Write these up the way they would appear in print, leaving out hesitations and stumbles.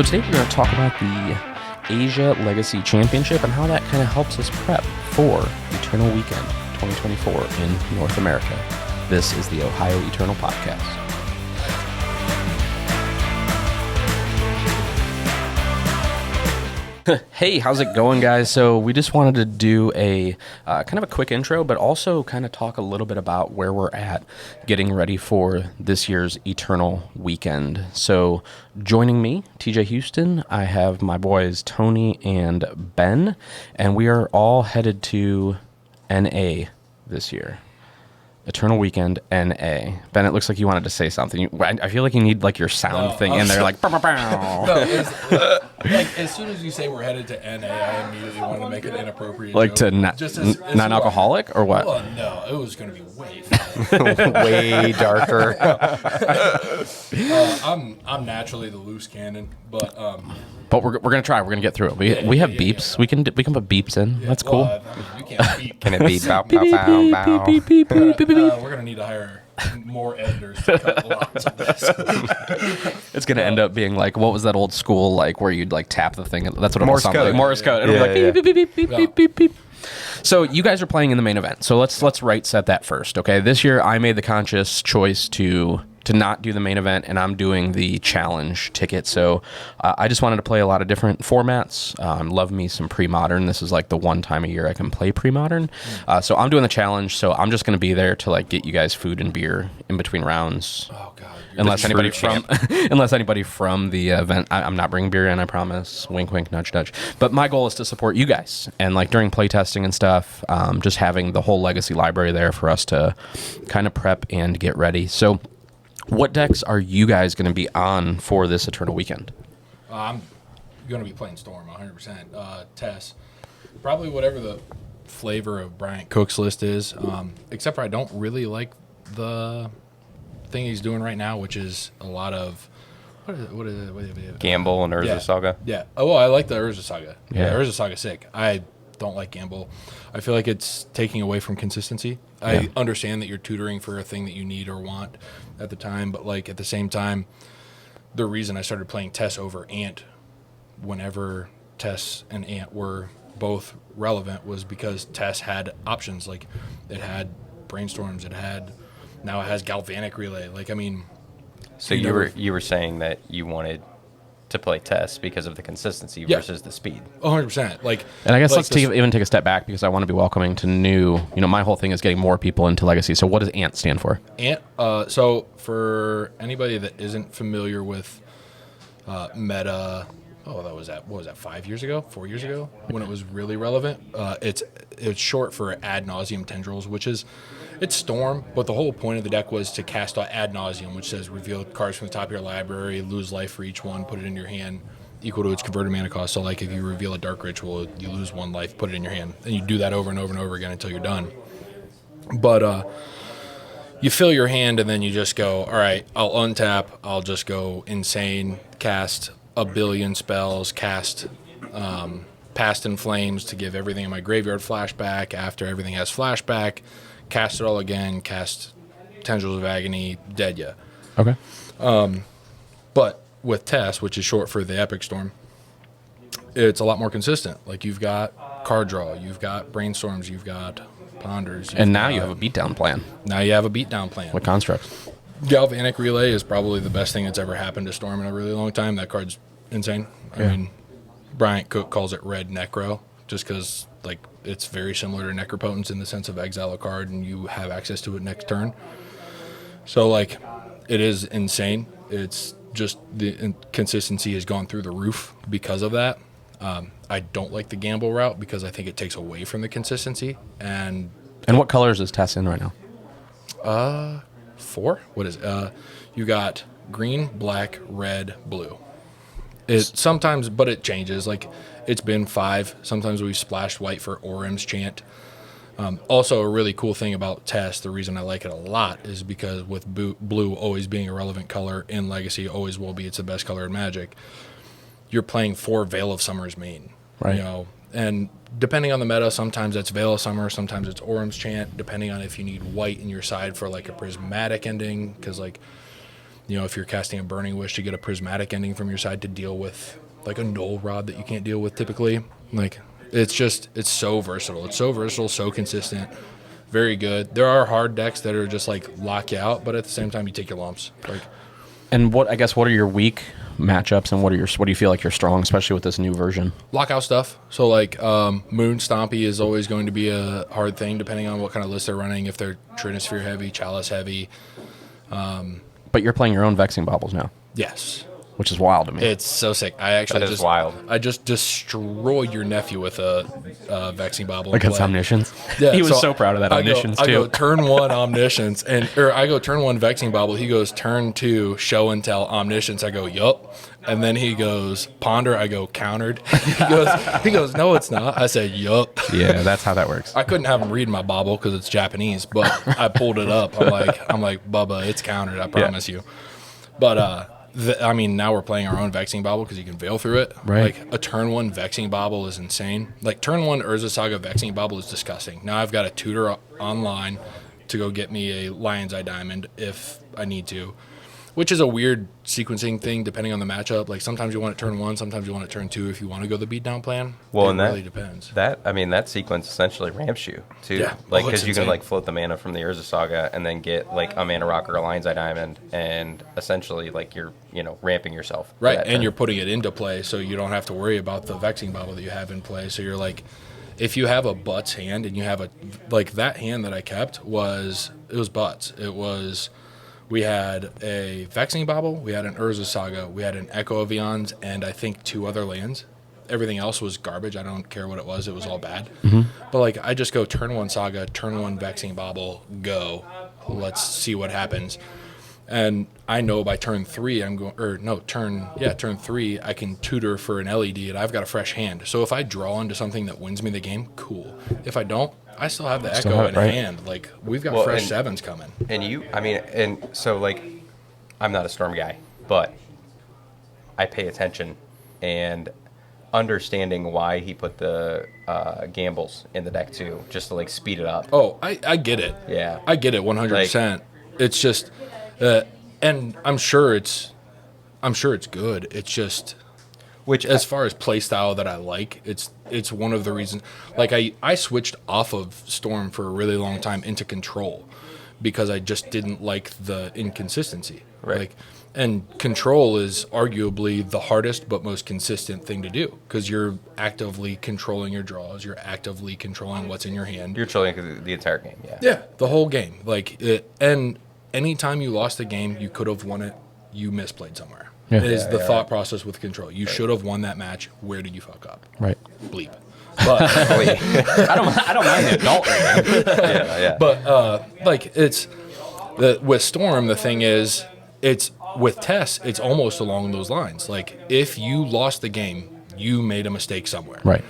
So today we're going to talk about the Asia Legacy Championship and how that kind of helps us prep for Eternal Weekend 2024 in North America. This is the Ohio Eternal Podcast. Hey, how's it going, guys? So we just wanted to do a kind of a quick intro, but also kind of talk a little bit about where we're at getting ready for this year's Eternal Weekend. So joining me, TJ Houston, I have my boys Tony and Ben, and we are all headed to NA this year. Eternal Weekend, NA. Ben, it looks like you wanted to say something. I feel like you need like your sound thing in there, like. Bow, bow, bow. No, like as soon as you say we're headed to NA, I immediately want to make an inappropriate like joke. To non-alcoholic or what? Well, no, it was going to be way funny. Way darker. I'm naturally the loose cannon, but we're gonna try. We're gonna get through it. We have beeps. Yeah. We can put beeps in. That's cool. Well, I mean, you can't beep. Can it be bow, bow, bow, bow? We're going to need to hire more editors to cut lots of this. It's gonna end up being like, what was that old school like where you'd like tap the thing? That's what it Morse sounds code. like. Morse code. It'll Yeah, be like beep, beep, beep, beep, Yeah. beep, beep, beep. So you guys are playing in the main event. So let's right set that first. Okay, this year I made the conscious choice to not do the main event, and I'm doing the challenge ticket. So I just wanted to play a lot of different formats. Love me some pre-modern. This is like the one time a year I can play pre-modern. So I'm doing the challenge. So I'm just going to be there to like get you guys food and beer in between rounds. Oh, God. Unless anybody from the event, I'm not bringing beer in, I promise. Wink, wink, nudge, nudge. But my goal is to support you guys, and like during playtesting and stuff, just having the whole Legacy library there for us to kind of prep and get ready. So, what decks are you guys going to be on for this Eternal Weekend? I'm going to be playing Storm 100%. Tess. Probably whatever the flavor of Bryant Cook's list is, except for I don't really like the thing he's doing right now, which is a lot of what is it? Gamble and Urza Saga. Yeah. Oh, well, I like the Urza Saga. Yeah. Urza Saga's sick. I don't like Gamble. I feel like it's taking away from consistency. I understand that you're tutoring for a thing that you need or want at the time, but like at the same time, the reason I started playing Tess over Ant whenever Tess and Ant were both relevant was because Tess had options. Like it had brainstorms, now it has galvanic relay. Like, I mean, So you were saying that you wanted to play Tess because of the consistency versus the speed. 100%. Like, And I guess like let's even take a step back because I want to be welcoming to new. My whole thing is getting more people into Legacy. So what does ANT stand for? Ant. So for anybody that isn't familiar with meta, what was that? 5 years ago, 4 years ago, when it was really relevant. It's short for ad nauseum tendrils, which is it's Storm, but the whole point of the deck was to cast ad nauseum, which says reveal cards from the top of your library, lose life for each one, put it in your hand, equal to its converted mana cost. So like if you reveal a Dark Ritual, you lose 1 life, put it in your hand, and you do that over and over and over again until you're done. But you fill your hand and then you just go, all right, I'll untap, I'll just go insane, cast a billion spells, cast Past in Flames to give everything in my graveyard flashback. After everything has flashback, cast it all again, cast Tendrils of Agony, dead ya. Okay. But with Tess, which is short for the Epic Storm, it's a lot more consistent. Like you've got card draw, you've got brainstorms, you've got ponders. And now you have a beatdown plan. Now you have a beatdown plan. What constructs? Galvanic Relay is probably the best thing that's ever happened to Storm in a really long time. That card's insane. I mean, Bryant Cook calls it Red Necro just because like it's very similar to Necropotence in the sense of exile a card and you have access to it next turn. So like it is insane. It's just the consistency has gone through the roof because of that. I don't like the gamble route because I think it takes away from the consistency. And what colors is Tess in right now? 4? What is it? You got green, black, red, blue. It sometimes, but it changes. Like it's been 5. Sometimes we splashed white for Orim's Chant. Also, a really cool thing about Tess, the reason I like it a lot is because with blue always being a relevant color in Legacy, always will be. It's the best color in Magic. You're playing 4 Veil of Summer's main, right? And depending on the meta, sometimes it's Veil of Summer, sometimes it's Orim's Chant. Depending on if you need white in your side for like a prismatic ending, because like if you're casting a Burning Wish to get a prismatic ending from your side to deal with like a Null Rod that you can't deal with typically. Like it's so versatile. It's so versatile, so consistent, very good. There are hard decks that are just like lock you out, but at the same time you take your lumps. Like, And what are your weak matchups, and what do you feel like you're strong, especially with this new version? lockout stuff. So like Moon Stompy is always going to be a hard thing depending on what kind of list they're running. If they're Trinisphere heavy, Chalice heavy. But you're playing your own Vexing Baubles now, Yes. which is wild to me. It's so sick. That is wild. I just destroy your nephew with a Vexing Bauble. Against play. Omniscience. Yeah, He was so proud of that Omniscience I too. go turn 1 Omniscience, or I go turn 1 Vexing Bauble. He goes turn 2 Show and Tell Omniscience. I go yup, and then he goes Ponder. I go countered. He goes no, it's not. I said yup. Yeah, that's how that works. I couldn't have him read my Bauble because it's Japanese, but I pulled it up. I'm like Bubba, it's countered. I promise you. But now we're playing our own Vexing Bauble because you can veil through it. Right. Like a turn 1 Vexing Bauble is insane. Like turn 1 Urza Saga Vexing Bauble is disgusting. Now I've got to tutor online to go get me a Lion's Eye Diamond if I need to, which is a weird sequencing thing depending on the matchup. Like sometimes you want it turn 1, sometimes you want it turn 2 if you want to go the beatdown plan. Well, it and really depends. That sequence essentially ramps you too. Yeah. Like Oh, because it's you can insane. like float the mana from the Urza Saga and then get like a Mana Rock or a Lion's Eye Diamond, and essentially like you're ramping yourself. for Right, that and turn. you're putting it into play, so you don't have to worry about the Vexing Bauble that you have in play. So you're like, if you have a Butts hand and you have that hand that I kept was Butts. We had a Vexing Bauble, we had an Urza Saga, we had an Echo of Eons, and I think 2 other lands. Everything else was garbage. I don't care what it was all bad. But like I just go turn 1 Saga, turn 1 Vexing Bauble, go. Let's see what happens. And I know by turn 3 turn 3 I can tutor for an LED and I've got a fresh hand. So if I draw into something that wins me the game, cool. If I don't, I still have the Echo in hand. Like we've got fresh sevens coming. And so like I'm not a Storm guy, but I pay attention and understanding why he put the gambles in the deck too, just to like speed it up. Oh, I get it. Yeah. I get it 100%. It's just and I'm sure it's good. It's just Which as far as play style that I like, it's one of the reasons. Like I switched off of Storm for a really long time into Control because I just didn't like the inconsistency. Right. Like, and Control is arguably the hardest but most consistent thing to do because you're actively controlling your draws. You're actively controlling what's in your hand. you're chilling the entire game. Yeah. Yeah, the whole game. And anytime you lost a game, you could have won it. You misplayed somewhere. Yeah. Is the thought process with Control. You should have won that match. Where did you fuck up? Right. Bleep. But I don't mind the adult rating. Yeah. but with Storm, the thing is, it's with Tess, it's almost along those lines. Like if you lost the game, you made a mistake somewhere. Right.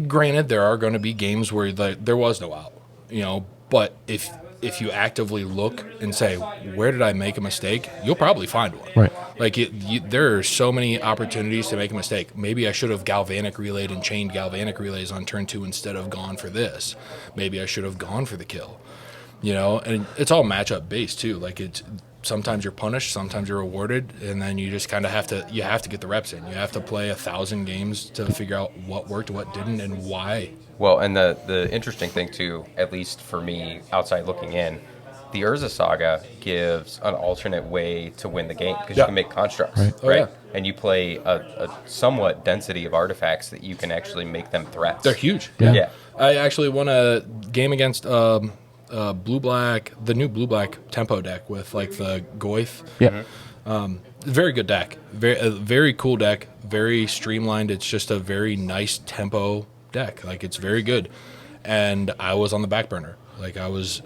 Granted, there are going to be games where there was no out, but if you actively look and say, where did I make a mistake, you'll probably find one. Right. Like there are so many opportunities to make a mistake. Maybe I should have galvanic relayed and chained galvanic relays on turn 2 instead of gone for this. Maybe I should have gone for the kill. And it's all matchup based too. Like sometimes you're punished, sometimes you're rewarded, and then you just kind of have to get the reps in. You have to play 1,000 games to figure out what worked, what didn't, and why. Well, and the interesting thing too, at least for me, outside looking in, the Urza Saga gives an alternate way to win the game because you can make constructs, right? Oh, yeah. And you play a somewhat density of artifacts that you can actually make them threats. They're huge. Yeah. I actually won a game against the new blue-black tempo deck with like the Goyf. Yeah. Very good deck. Very cool deck. Very streamlined. It's just a very nice tempo deck. Like it's very good. And I was on the back burner. Like I was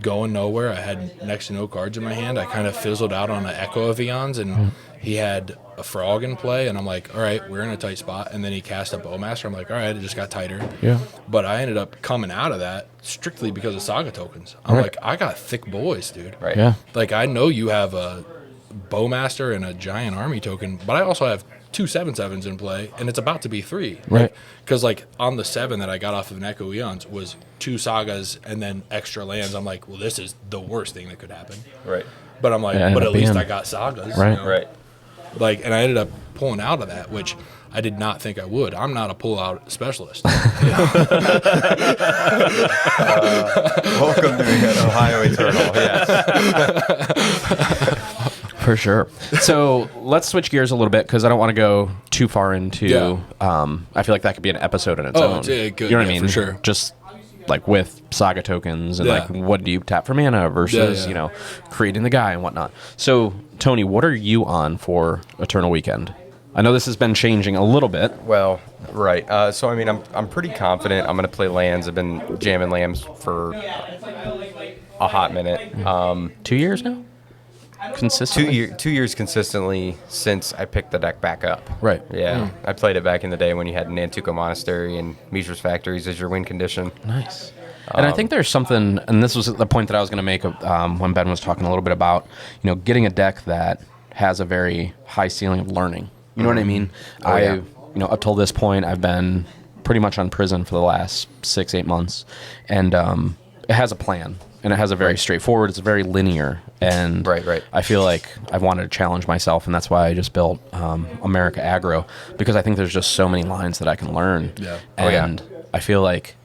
going nowhere. I had next to no cards in my hand. I kind of fizzled out on an Echo of Eons, and he had a Frog in play, and I'm like, all right, we're in a tight spot. And then he cast a Bowmaster. I'm like, all right, it just got tighter. Yeah. But I ended up coming out of that strictly because of Saga tokens. I'm like, I got thick boys, dude. Right. Yeah. Like, I know you have a Bowmaster and a Giant Army token, but I also have 2 7/7s in play, and it's about to be 3. Right. Because, on the 7 that I got off of an Echo Eons was 2 Sagas and then extra lands. I'm like, well, this is the worst thing that could happen. Right. But I'm like, Yeah, but ended at up least being- I got sagas. Right. Right. Like, and I ended up pulling out of that, which I did not think I would. I'm not a pull-out specialist. Welcome to Ohio Eternal. Yes. For sure. So let's switch gears a little bit because I don't want to go too far into. Yeah. I feel like that could be an episode in its Oh, own. yeah, good. You know what I Yeah, mean? for sure. Just like with saga tokens and Yeah. like what do you tap for mana versus Yeah, yeah. creating the guy and whatnot. So Tony, what are you on for Eternal Weekend? I know this has been changing a little bit. Well, right. So I mean, I'm pretty confident I'm going to play lands. I've been jamming lambs for a hot minute. 2 years now, consistently. 2 years consistently since I picked the deck back up. Right. Yeah, I played it back in the day when you had Nantuko Monastery and Mishra's Factories as your win condition. Nice. And I think there's something, and this was the point that I was going to make when Ben was talking a little bit about, getting a deck that has a very high ceiling of learning. You know what I mean? Oh, yeah. Up till this point, I've been pretty much on prison for the last 6-8 months, and it has a plan, and it has a very straightforward. It's very linear, and Right. I feel like I've wanted to challenge myself, and that's why I just built America Aggro, because I think there's just so many lines that I can learn, Yeah. and I feel like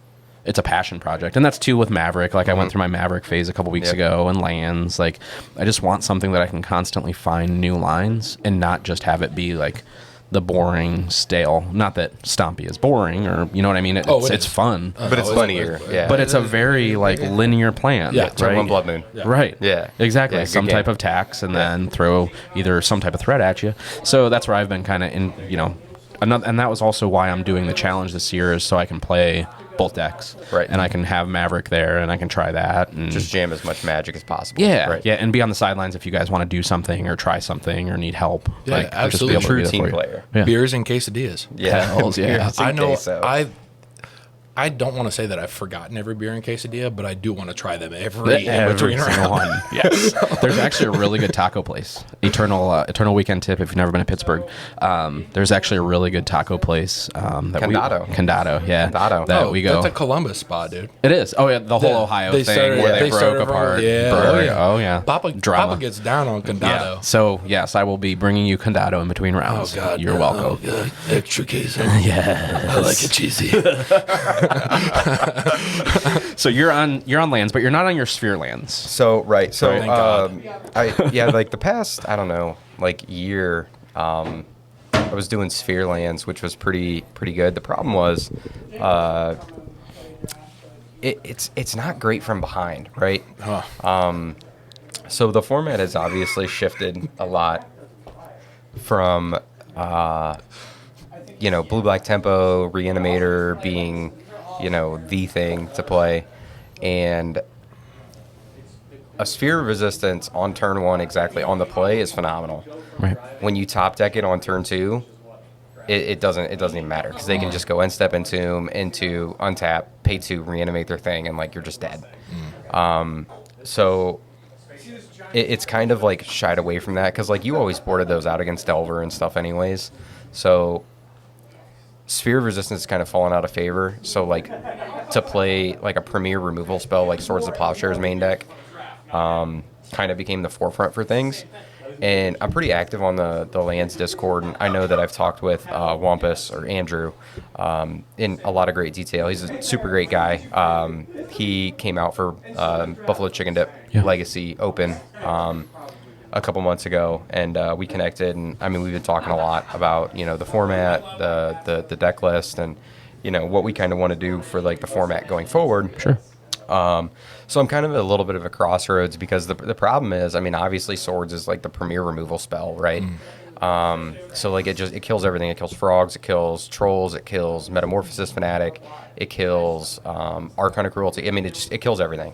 it's a passion project. And that's too with Maverick. Like I went through my Maverick phase a couple weeks Yep. ago, and lands. Like I just want something that I can constantly find new lines and not just have it be like the boring, stale. Not that Stompy is boring, or you know what I mean. It's it it's is. fun, But it's linear. Yeah. but it's a very like linear plan. Yeah, Turn right. one Blood Moon. Right. Yeah. Exactly. Yeah, good some game. type of tax, and then throw either some type of threat at you. So that's where I've been kind of in. And that was also why I'm doing the challenge this year, is so I can play both decks. Right. And I can have Maverick there, and I can try that. And Just jam as much magic as possible. yeah, Right. yeah, and be on the sidelines if you guys want to do something or try something or need help. Yeah, I'll absolutely. to be True there team for you. player. Yeah. Beers and quesadillas. Yeah. Hells yeah. Here's I in know. queso. I don't want to say that I've forgotten every beer and quesadilla, but I do want to try them every in Every between single round. one. Yes. There's actually a really good taco place. Eternal Weekend tip if you've never been to Pittsburgh. There's actually a really good taco place. Condado. Condado, yeah. Condado. That we go. That's a Columbus spot, dude. It is. Oh yeah, the whole Yeah. Ohio They thing started- where yeah, they they broke started apart. yeah. Burg. Oh yeah. Papa Drama. gets down on Condado. Yeah. So yes, I will be bringing you Condado in between rounds. You're welcome. Oh, God. Extra queso. Yeah. I like it cheesy. So you're on lands, but you're not on your sphere lands. So right, so Thank God. like the past I don't know like year, I was doing sphere lands, which was pretty good. The problem was, it's not great from behind, right? So the format has obviously shifted a lot from blue black tempo reanimator being the thing to play, and a sphere of resistance on turn one exactly on the play is phenomenal. Right. When you top deck it on turn two, it doesn't even matter because they can just go end step into untap, pay 2, reanimate their thing, and like you're just dead. So it's kind of like shied away from that because like you always boarded those out against Delver and stuff anyways. So sphere of resistance is kind of fallen out of favor. So like to play like a premier removal spell like Swords of Plowshares main deck kind of became the forefront for things. And I'm pretty active on the lands Discord, and I know that I've talked with Wampus or Andrew in a lot of great detail. He's a super great guy. He came out for Buffalo Chicken Dip Legacy Open a couple months ago, and we connected. And I mean, we've been talking a lot about the format, the deck list, and what we kind of want to do for like the format going forward. Sure. So I'm kind of at a little bit of a crossroads because the problem is, I mean, obviously Swords is like the premier removal spell, right? So like it kills everything. It kills frogs, it kills trolls, it kills Metamorphosis Fanatic, it kills Archon of Cruelty. I mean, it kills everything.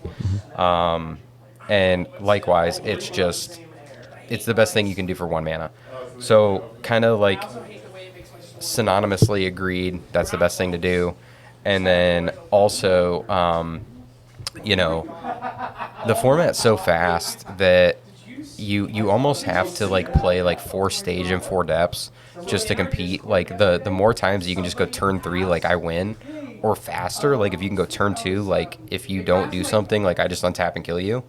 And likewise, it's the best thing you can do for 1 mana. So kind of like synonymously agreed that's the best thing to do. And then also, the format's so fast that you almost have to like play like 4 stage and 4 depths just to compete. Like the more times you can just go turn 3 like I win, or faster, like if you can go turn 2, like if you don't do something like I just untap and kill you,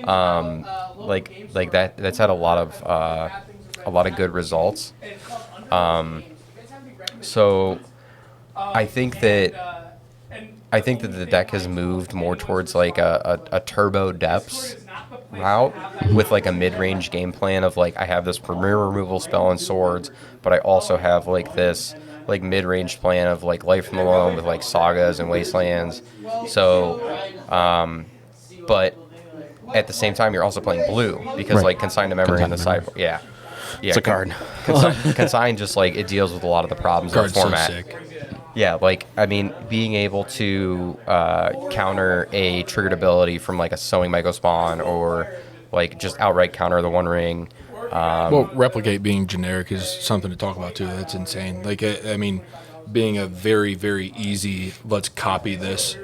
Like that's had a lot of good results. So I think that the deck has moved more towards like a turbo depths route with like a mid-range game plan of like I have this premier removal spell and swords, but I also have like this like mid-range plan of like Life from the Loam with like sagas and wastelands. So, but at the same time, you're also playing blue because Right. like Consign to Memory in the Consign to sideboard. Yeah. It's a card. Consign just like it deals with a lot of the problems of Card's the so format. sick. Yeah, like I mean, being able to counter a triggered ability from like a Sowing Mycospawn or like just outright counter the One Ring. Well, replicate being generic is something to talk about too. That's insane. Like, I mean, being a very, very easy, let's copy this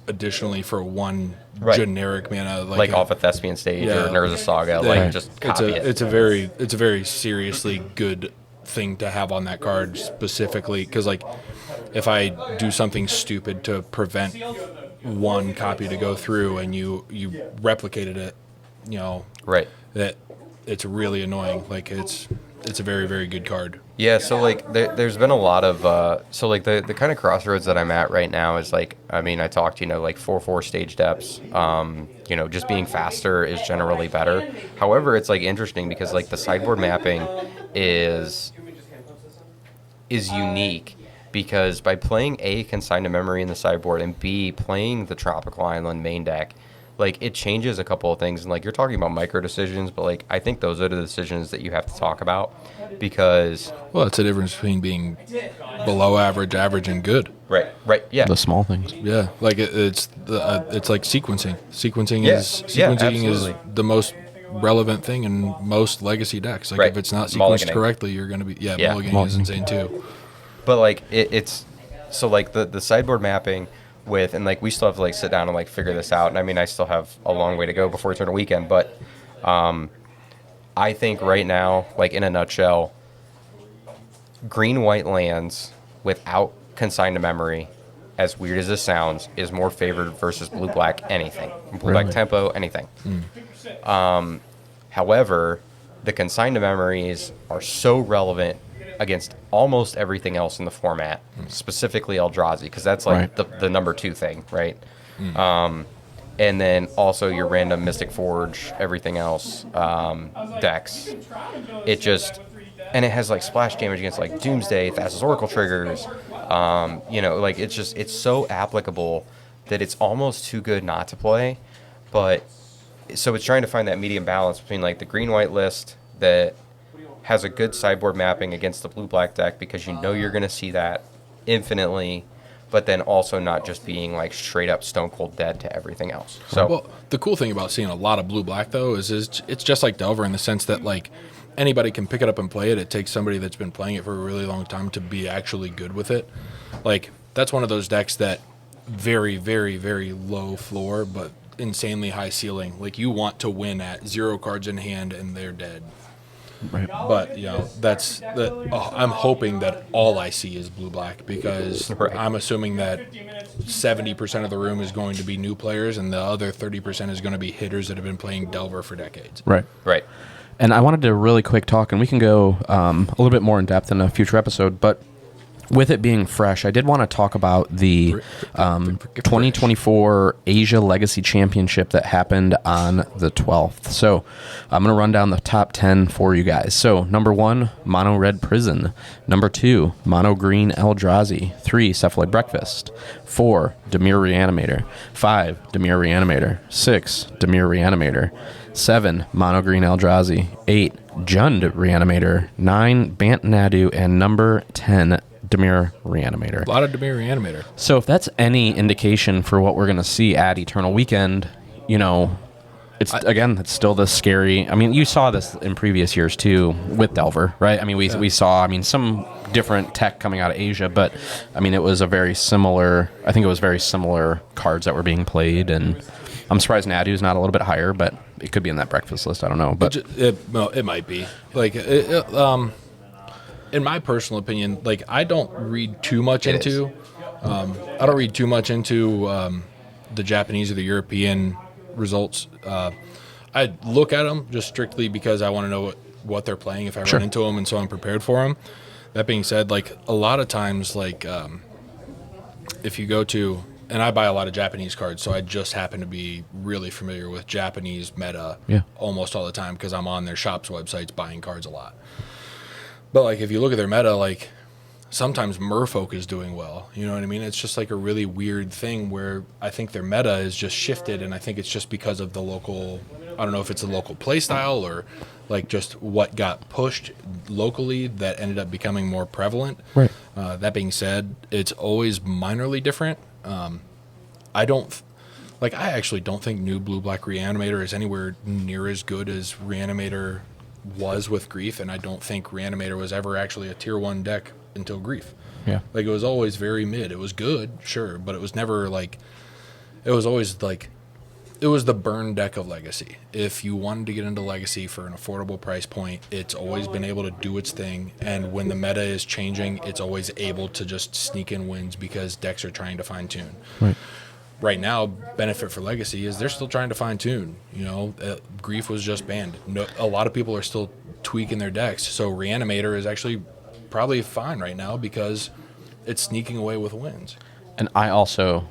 additionally for one Right. generic mana. Like off a Thespian Stage Yeah. or Nurza Saga, like just copy it. It's a very seriously good thing to have on that card specifically because like if I do something stupid to prevent one copy to go through and you replicated it, you know, Right. that it's really annoying. Like it's a very, very good card. Yeah, so like there's been a lot of so like the kind of crossroads that I'm at right now is like I mean I talked like 4/4 stage depths, just being faster is generally better. However, it's like interesting because like the sideboard mapping is unique because by playing A, Consign to Memory in the sideboard, and B, playing the Tropical Island main deck, like it changes a couple of things. And like you're talking about micro decisions, but like I think those are the decisions that you have to talk about because Well, it's the difference between being below average, average, and good. right, yeah, The small things. Yeah, like it's like sequencing. Sequencing Yeah, is yeah, is absolutely. the most relevant thing in most legacy decks. Like Right. if it's not sequenced Mulliganing. correctly, you're gonna be Yeah, mulliganing is insane too. but like it's so like the sideboard mapping with and like we still have to like sit down and like figure this out. And I mean I still have a long way to go before Eternal Weekend, but I think right now, like in a nutshell, green-white lands without Consign to Memory, as weird as this sounds, is more favored versus blue-black anything. Blue-black Really? tempo, anything. However, the Consign to Memories are so relevant against almost everything else in the format, specifically Eldrazi, because that's like Right. the number 2 thing, right? And then also your random Mystic Forge, everything else, decks. It just, and it has like splash damage against like Doomsday, Thassa's Oracle triggers. Like it's so applicable that it's almost too good not to play. But so it's trying to find that medium balance between like the green-white list that has a good sideboard mapping against the blue-black deck because you know you're going to see that infinitely, but then also not just being like straight up stone cold dead to everything else. So Well, the cool thing about seeing a lot of blue black though is it's just like Delver in the sense that like anybody can pick it up and play it. It takes somebody that's been playing it for a really long time to be actually good with it. Like that's one of those decks that very, very, very low floor but insanely high ceiling. Like you want to win at 0 cards in hand and they're dead. Right. But I'm hoping that all I see is blue black because Right. I'm assuming that 70% of the room is going to be new players and the other 30% is going to be hitters that have been playing Delver for decades. Right. right. And I wanted to really quick talk, and we can go a little bit more in depth in a future episode, but with it being fresh, I did want to talk about the 2024 Asia Legacy Championship that happened on the 12th. So I'm going to run down the top 10 for you guys. So number 1, Mono Red Prison. Number 2, Mono Green Eldrazi. 3, Cephaloid Breakfast. 4, Demir Reanimator. 5, Demir Reanimator. 6, Demir Reanimator. 7, Mono Green Eldrazi. 8, Jund Reanimator. 9, Bant Nadu. And number 10, Demir Reanimator. A lot of Demir Reanimator. So if that's any indication for what we're going to see at Eternal Weekend, it's still the scary. I mean, you saw this in previous years too with Delver, right? I mean, we saw, some different tech coming out of Asia, but I mean, it was very similar cards that were being played, and I'm surprised Nadu's not a little bit higher, but it could be in that breakfast list. I don't know, but It might be. Like, in my personal opinion, like I don't read too much into the Japanese or the European results. I look at them just strictly because I want to know what they're playing if I run into them, and so I'm prepared for them. That being said, like a lot of times, like if you go to, and I buy a lot of Japanese cards, so I just happen to be really familiar with Japanese meta almost all the time because I'm on their shops websites buying cards a lot. But like if you look at their meta, like sometimes Merfolk is doing well. You know what I mean? It's just like a really weird thing where I think their meta is just shifted, and I think it's just because of the local. I don't know if it's a local play style or like just what got pushed locally that ended up becoming more prevalent. Right. That being said, it's always minorly different. I actually don't think new Blue Black Reanimator is anywhere near as good as Reanimator was with Grief, and I don't think Reanimator was ever actually a tier 1 deck until Grief. Yeah. Like it was always very mid. It was good, sure, but it was never like, it was always like, it was the burn deck of Legacy. If you wanted to get into Legacy for an affordable price point, it's always been able to do its thing. And when the meta is changing, it's always able to just sneak in wins because decks are trying to fine tune. Right. Right now, benefit for Legacy is they're still trying to fine tune. You know, Grief was just banned. No, a lot of people are still tweaking their decks. So Reanimator is actually probably fine right now because it's sneaking away with wins. And I also,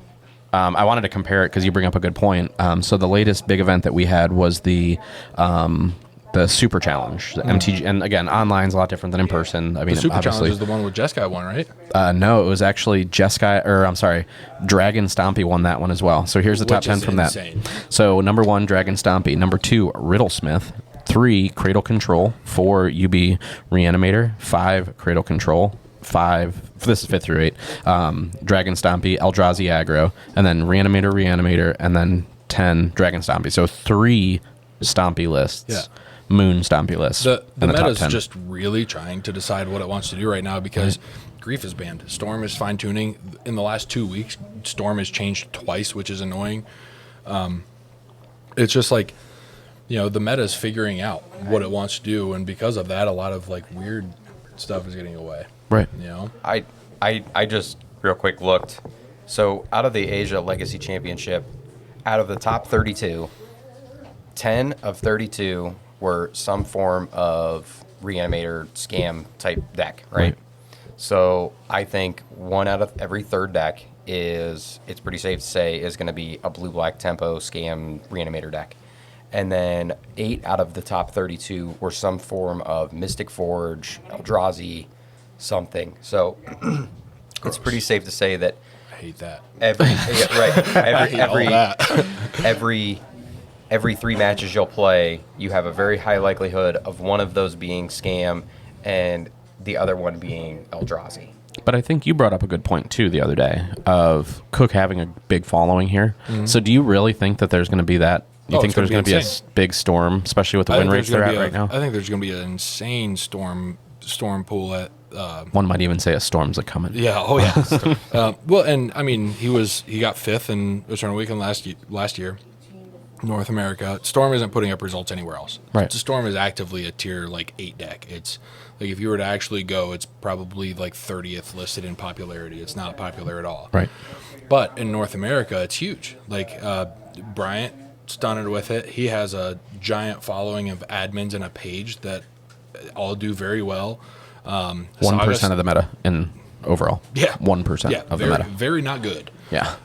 I wanted to compare it because you bring up a good point. So the latest big event that we had was the Super Challenge, the MTG, and again, online's a lot different than in person. I mean, The Super obviously, Challenge is the one with Jeskai won, right? no, it was actually Dragon Stompy won that one as well. So here's the top Which 10 is from insane. that. So number 1, Dragon Stompy. Number 2, Riddlesmith. 3, Cradle Control. 4, UB Reanimator. 5, Cradle Control. 5, this is 5 through 8, Dragon Stompy, Eldrazi Aggro, and then Reanimator, and then 10, Dragon Stompy. So 3 Stompy lists. Yeah. Moon Stompy lists. The in the top meta's 10. just really trying to decide what it wants to do right now because Grief is banned. Storm is fine tuning. In the last 2 weeks, Storm has changed twice, which is annoying. It's just like, you know, the meta is figuring out what it wants to do, and because of that, a lot of like weird stuff is getting away. Right. You know, I just real quick looked. So out of the Asia Legacy Championship, out of the top 32, 10 of 32 were some form of Reanimator scam type deck, right? So I think 1 out of every 3rd deck it's pretty safe to say, is going to be a blue-black tempo scam Reanimator deck. And then 8 out of the top 32 were some form of Mystic Forge, Eldrazi, something. So it's pretty safe to say that I hate that. Every 3 matches you'll play, you have a very high likelihood of one of those being scam and the other one being Eldrazi. But I think you brought up a good point, too, the other day, of Cook having a big following here. Mm-hmm. So do you really think that there's going to be that? You think there's going to be a big storm, especially with the win rates they're at right now? I think there's going to be an insane storm pool at... one might even say a storm's a coming. Yeah, oh yeah. Well, and I mean, he got 5th in Eternal Weekend last year, North America. Storm isn't putting up results anywhere else. Right. Storm is actively a tier like 8 deck. It's like if you were to actually go, it's probably like 30th listed in popularity. It's not popular at all. Right. But in North America, it's huge. Like Bryant stunned with it. He has a giant following of admins and a page that all do very well. 1% of the meta in overall. Yeah. 1% of the meta. Very not good. Yeah.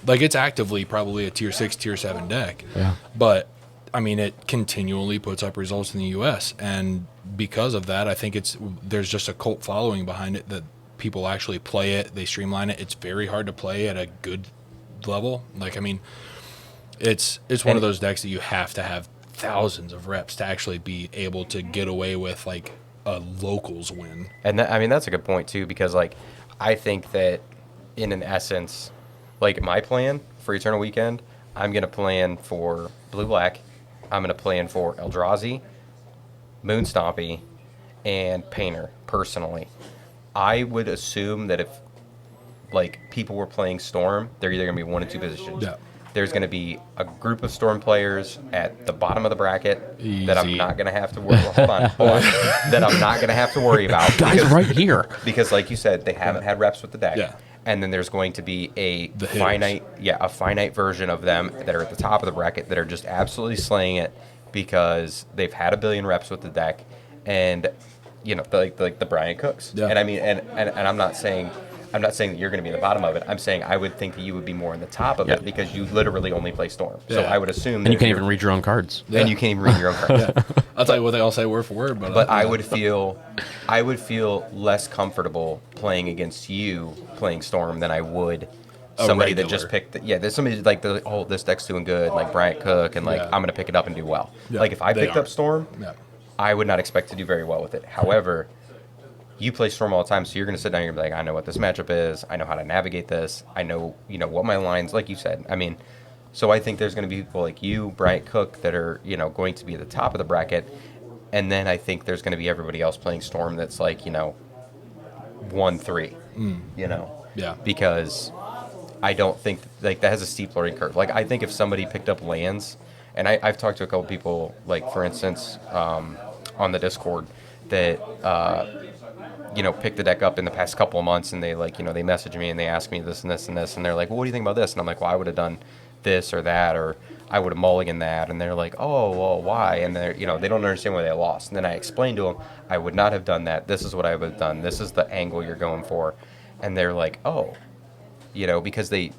Like it's actively probably a tier 6, tier 7 deck. Yeah. But I mean, it continually puts up results in the U.S. and because of that, I think there's just a cult following behind it that people actually play it. They streamline it. It's very hard to play at a good level. Like I mean, it's one of those decks that you have to have thousands of reps to actually be able to get away with like a locals win. And I mean, that's a good point too, because like I think that in an essence, like my plan for Eternal Weekend, I'm going to plan for Blue Black. I'm going to plan for Eldrazi, Moon Stompy, and Painter personally. I would assume that if like people were playing Storm, they're either going to be 1 of 2 positions. Yeah. There's going to be a group of Storm players at the bottom of the bracket that I'm not going to have to worry. Well, hold on, that I'm not going to have to worry about. Guys, right here. Because, like you said, they haven't had reps with the deck. Yeah. and then there's going to be a The hitters. finite version of them that are at the top of the bracket that are just absolutely slaying it because they've had a billion reps with the deck, and like the Brian Cooks. Yeah. And I mean, and I'm not saying that you're going to be in the bottom of it. I'm saying I would think that you would be more in the top of it because you literally only play Storm. So Yeah. I would assume that And you can't if even read your own cards. you're- and you can't even read your own cards. Yeah. I'll tell you what they all say word for word, But I would feel less comfortable playing against you playing Storm than I would somebody that just regular. picked. There's somebody like this deck's doing good, like Bryant Cook, and like Yeah. I'm gonna pick it up and do well. Yeah, Like if I they picked up are. Storm, Yeah. I would not expect to do very well with it. However, you play Storm all the time, so you're gonna sit down and you're gonna be like, I know what this matchup is. I know how to navigate this. I know what my lines, like you said. I mean, so I think there's gonna be people like you, Bryant Cook, that are going to be at the top of the bracket. And then I think there's going to be everybody else playing Storm that's like, 1-3, Yeah. Because I don't think, like, that has a steep learning curve. Like, I think if somebody picked up lands, and I've talked to a couple people, like, for instance, on the Discord, that, picked the deck up in the past couple of months, and they, like, they message me and they ask me this and this and this, and they're like, well, what do you think about this? And I'm like, well, I would have done this or that, or I would have mulliganed that, and they're like, oh, well, why? And they're, they don't understand why they lost. And then I explained to them, I would not have done that. This is what I would have done. This is the angle you're going for. And they're like, oh, because they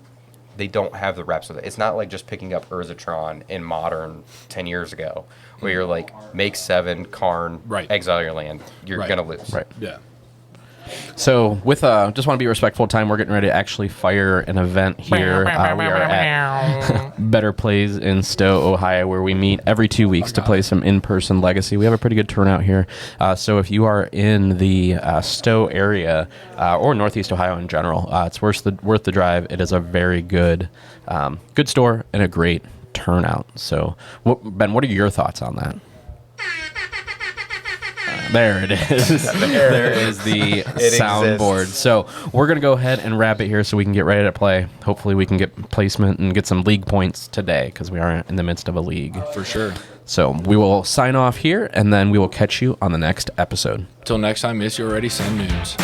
don't have the reps with it. It's not like just picking up Urzatron in Modern 10 years ago, where you're like, make 7, Karn, Right. exile your land. You're Right. going to lose. Right. Yeah. So with just want to be respectful of time. We're getting ready to actually fire an event here. We are at Better Plays in Stowe, Ohio, where we meet every 2 weeks to play some in-person Legacy. We have a pretty good turnout here. So if you are in the Stowe area or Northeast Ohio in general, it's worth the drive. It is a very good store and a great turnout. So Ben, what are your thoughts on that? There it is. There is the soundboard. So we're going to go ahead and wrap it here so we can get ready to play. Hopefully we can get placement and get some league points today because we are in the midst of a league. For sure. So we will sign off here, and then we will catch you on the next episode. Till next time, miss you already. Send nudes.